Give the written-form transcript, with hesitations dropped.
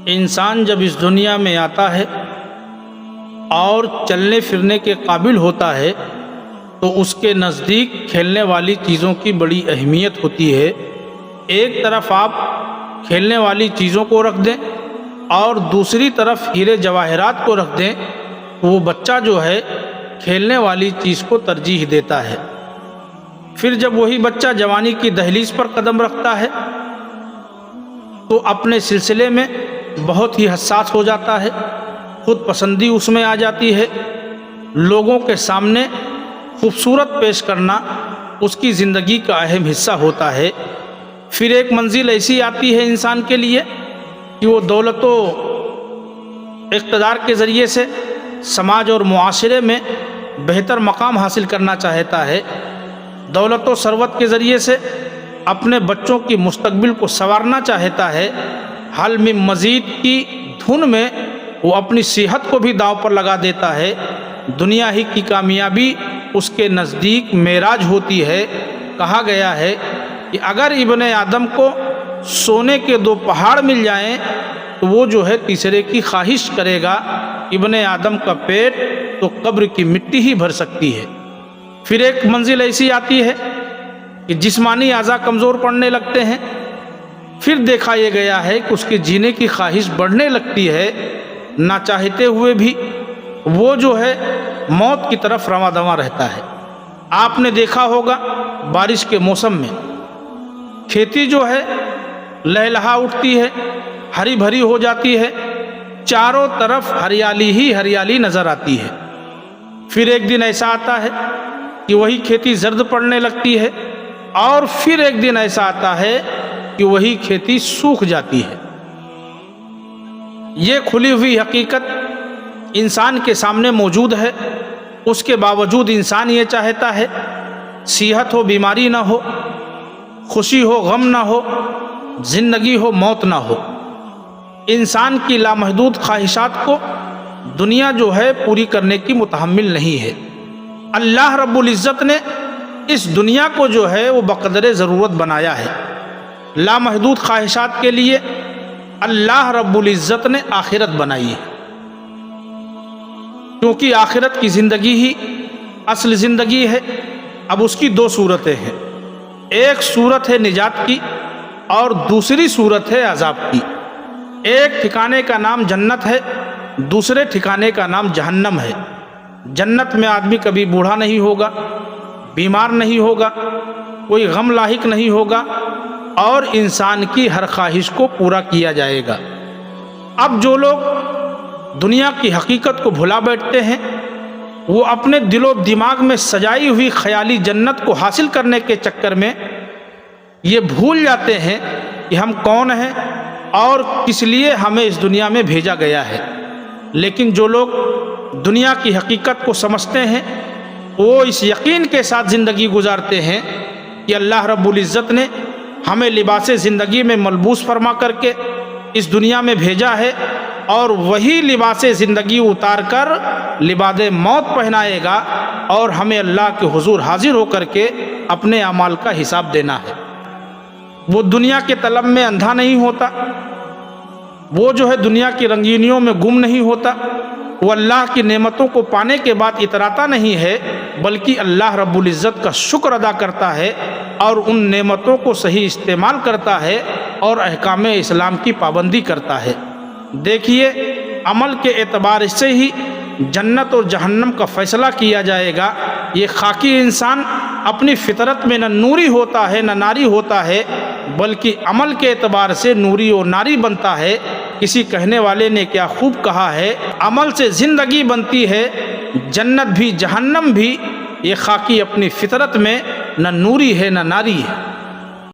انسان جب اس دنیا میں آتا ہے اور چلنے پھرنے کے قابل ہوتا ہے تو اس کے نزدیک کھیلنے والی چیزوں کی بڑی اہمیت ہوتی ہے۔ ایک طرف آپ کھیلنے والی چیزوں کو رکھ دیں اور دوسری طرف ہیرے جواہرات کو رکھ دیں، وہ بچہ جو ہے کھیلنے والی چیز کو ترجیح دیتا ہے۔ پھر جب وہی بچہ جوانی کی دہلیز پر قدم رکھتا ہے تو اپنے سلسلے میں بہت ہی حساس ہو جاتا ہے، خود پسندی اس میں آ جاتی ہے، لوگوں کے سامنے خوبصورت پیش کرنا اس کی زندگی کا اہم حصہ ہوتا ہے۔ پھر ایک منزل ایسی آتی ہے انسان کے لیے کہ وہ دولت و اقتدار کے ذریعے سے سماج اور معاشرے میں بہتر مقام حاصل کرنا چاہتا ہے، دولت و ثروت کے ذریعے سے اپنے بچوں کی مستقبل کو سنوارنا چاہتا ہے، حل میں مزید کی دھن میں وہ اپنی صحت کو بھی داؤ پر لگا دیتا ہے۔ دنیا ہی کی کامیابی اس کے نزدیک معراج ہوتی ہے۔ کہا گیا ہے کہ اگر ابن آدم کو سونے کے 2 پہاڑ مل جائیں تو وہ جو ہے تیسرے کی خواہش کرے گا۔ ابن آدم کا پیٹ تو قبر کی مٹی ہی بھر سکتی ہے۔ پھر ایک منزل ایسی آتی ہے کہ جسمانی اعضاء کمزور پڑنے لگتے ہیں، پھر دیکھا یہ گیا ہے کہ اس کے جینے کی خواہش بڑھنے لگتی ہے، نہ چاہتے ہوئے بھی وہ جو ہے موت کی طرف رواں دواں رہتا ہے۔ آپ نے دیکھا ہوگا بارش کے موسم میں کھیتی جو ہے لہلہا اٹھتی ہے، ہری بھری ہو جاتی ہے، چاروں طرف ہریالی ہی ہریالی نظر آتی ہے۔ پھر ایک دن ایسا آتا ہے کہ وہی کھیتی زرد پڑنے لگتی ہے، اور پھر ایک دن ایسا آتا ہے کہ وہی کھیتی سوکھ جاتی ہے۔ یہ کھلی ہوئی حقیقت انسان کے سامنے موجود ہے، اس کے باوجود انسان یہ چاہتا ہے صحت ہو بیماری نہ ہو، خوشی ہو غم نہ ہو، زندگی ہو موت نہ ہو۔ انسان کی لامحدود خواہشات کو دنیا جو ہے پوری کرنے کی متحمل نہیں ہے۔ اللہ رب العزت نے اس دنیا کو جو ہے وہ بقدر ضرورت بنایا ہے۔ لامحدود خواہشات کے لیے اللہ رب العزت نے آخرت بنائی ہے، کیونکہ آخرت کی زندگی ہی اصل زندگی ہے۔ اب اس کی 2 صورتیں ہیں، ایک صورت ہے نجات کی اور دوسری صورت ہے عذاب کی۔ ایک ٹھکانے کا نام جنت ہے، دوسرے ٹھکانے کا نام جہنم ہے۔ جنت میں آدمی کبھی بوڑھا نہیں ہوگا، بیمار نہیں ہوگا، کوئی غم لاحق نہیں ہوگا، اور انسان کی ہر خواہش کو پورا کیا جائے گا۔ اب جو لوگ دنیا کی حقیقت کو بھلا بیٹھتے ہیں، وہ اپنے دل و دماغ میں سجائی ہوئی خیالی جنت کو حاصل کرنے کے چکر میں یہ بھول جاتے ہیں کہ ہم کون ہیں اور کس لیے ہمیں اس دنیا میں بھیجا گیا ہے۔ لیکن جو لوگ دنیا کی حقیقت کو سمجھتے ہیں، وہ اس یقین کے ساتھ زندگی گزارتے ہیں کہ اللہ رب العزت نے ہمیں لباس زندگی میں ملبوس فرما کر کے اس دنیا میں بھیجا ہے، اور وہی لباس زندگی اتار کر لباس موت پہنائے گا، اور ہمیں اللہ کے حضور حاضر ہو کر کے اپنے اعمال کا حساب دینا ہے۔ وہ دنیا کے طلب میں اندھا نہیں ہوتا، وہ جو ہے دنیا کی رنگینیوں میں گم نہیں ہوتا، وہ اللہ کی نعمتوں کو پانے کے بعد اتراتا نہیں ہے، بلکہ اللہ رب العزت کا شکر ادا کرتا ہے اور ان نعمتوں کو صحیح استعمال کرتا ہے اور احکام اسلام کی پابندی کرتا ہے۔ دیکھیے، عمل کے اعتبار سے ہی جنت اور جہنم کا فیصلہ کیا جائے گا۔ یہ خاکی انسان اپنی فطرت میں نہ نوری ہوتا ہے نہ ناری ہوتا ہے، بلکہ عمل کے اعتبار سے نوری اور ناری بنتا ہے۔ کسی کہنے والے نے کیا خوب کہا ہے، عمل سے زندگی بنتی ہے، جنت بھی جہنم بھی۔ یہ خاکی اپنی فطرت میں نہ نوری ہے نہ ناری ہے۔